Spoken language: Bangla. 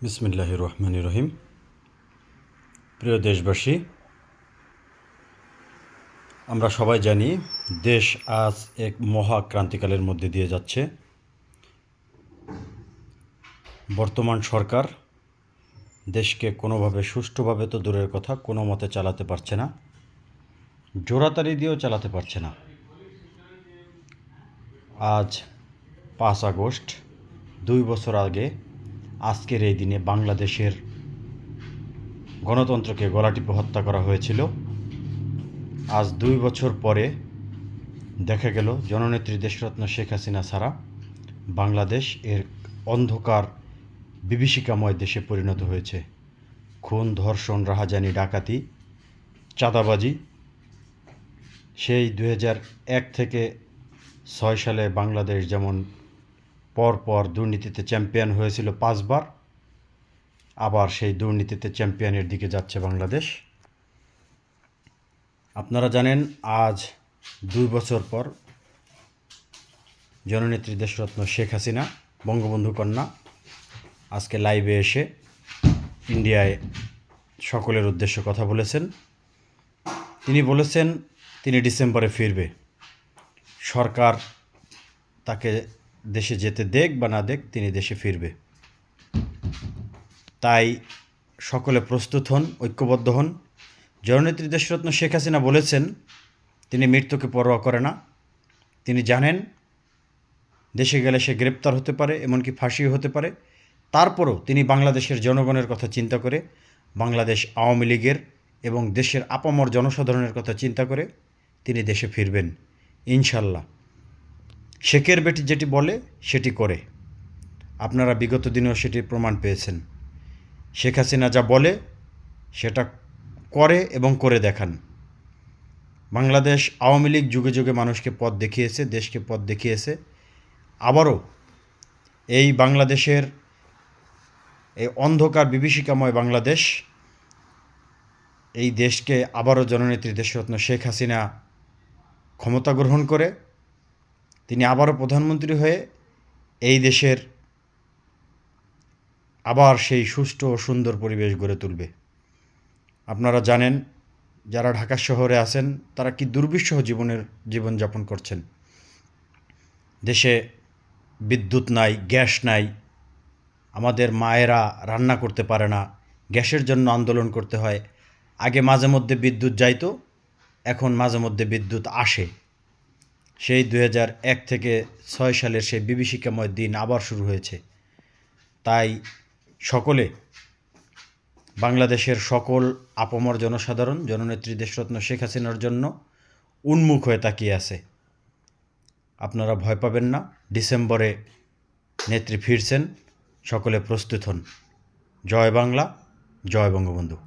বিসমিল্লাহির রহমানির রহিম। প্রিয় দেশবাসী, আমরা সবাই জানি দেশ আজ এক মহা ক্রান্তিকালের মধ্যে দিয়ে যাচ্ছে। বর্তমান সরকার দেশকে কোনোভাবে সুষ্ঠুভাবে তো দূরের কথা, কোনো মতে চালাতে পারছে না, জোরাতারি দিয়েও চালাতে পারছে না। আজ 5 আগস্ট, 2 বছর আগে আজকের এই দিনে বাংলাদেশের গণতন্ত্রকে গলাটিপে হত্যা করা হয়েছিল। আজ 2 বছর পরে দেখা গেল জননেত্রী দেশরত্ন শেখ হাসিনা ছাড়া বাংলাদেশ এর অন্ধকার বিভীষিকাময় দেশে পরিণত হয়েছে। খুন, ধর্ষণ, রাহাজানি, ডাকাতি, চাঁদাবাজি। সেই 2001 থেকে 6 সালে বাংলাদেশ যেমন পরপর দুর্নীতিতে চ্যাম্পিয়ন হয়েছিল 5 বার, আবার সেই দুর্নীতিতে চ্যাম্পিয়নের দিকে যাচ্ছে বাংলাদেশ। আপনারা জানেন আজ 2 বছর পর জননেত্রী দেশরত্ন শেখ হাসিনা, বঙ্গবন্ধু কন্যা, আজকে লাইভে এসে ইন্ডিয়ায় সকলের উদ্দেশ্যে কথা বলেছেন। তিনি বলেছেন তিনি ডিসেম্বরে ফিরবে। সরকার তাকে দেশে যেতে দেখ বা না দেখ, তিনি দেশে ফিরবে। তাই সকলে প্রস্তুত হন, ঐক্যবদ্ধ হন। জননেত্রী দেশরত্ন শেখ হাসিনা বলেছেন তিনি মৃত্যুকে পরোয়া করে না। তিনি জানেন দেশে গেলে সে গ্রেপ্তার হতে পারে, এমনকি ফাঁসিও হতে পারে। তারপরও তিনি বাংলাদেশের জনগণের কথা চিন্তা করে, বাংলাদেশ আওয়ামী লীগের এবং দেশের আপামর জনসাধারণের কথা চিন্তা করে তিনি দেশে ফিরবেন ইনশাল্লাহ। শেখের বেটি যেটি বলে সেটি করে। আপনারা বিগত দিনেও সেটির প্রমাণ পেয়েছেন। শেখ হাসিনা যা বলে সেটা করে এবং করে দেখান। বাংলাদেশ আওয়ামী লীগ যুগে যুগে মানুষকে পথ দেখিয়েছে, দেশকে পথ দেখিয়েছে। আবারও এই বাংলাদেশের এই অন্ধকার বিভীষিকাময় বাংলাদেশ, এই দেশকে আবারও জননেত্রী দেশরত্ন শেখ হাসিনা ক্ষমতা গ্রহণ করে তিনি আবারও প্রধানমন্ত্রী হয়ে এই দেশের আবার সেই সুষ্ঠু ও সুন্দর পরিবেশ গড়ে তুলবে। আপনারা জানেন যারা ঢাকা শহরে আছেন তারা কি দুর্বিষহ জীবনযাপন করছেন। দেশে বিদ্যুৎ নাই, গ্যাস নাই, আমাদের মায়েরা রান্না করতে পারে না, গ্যাসের জন্য আন্দোলন করতে হয়। আগে মাঝে মধ্যে বিদ্যুৎ যাইতো, এখন মাঝে মধ্যে বিদ্যুৎ আসে। সেই 2001 থেকে 6 সালের সেই বিভীষিকাময় দিন আবার শুরু হয়েছে। তাই সকলে, বাংলাদেশের সকল আপামর জনসাধারণ জননেত্রী দেশরত্ন শেখ হাসিনার জন্য উন্মুখ হয়ে তাকিয়ে আছে। আপনারা ভয় পাবেন না, ডিসেম্বরে নেত্রী ফিরছেন, সকলে প্রস্তুত হন। জয় বাংলা, জয় বঙ্গবন্ধু।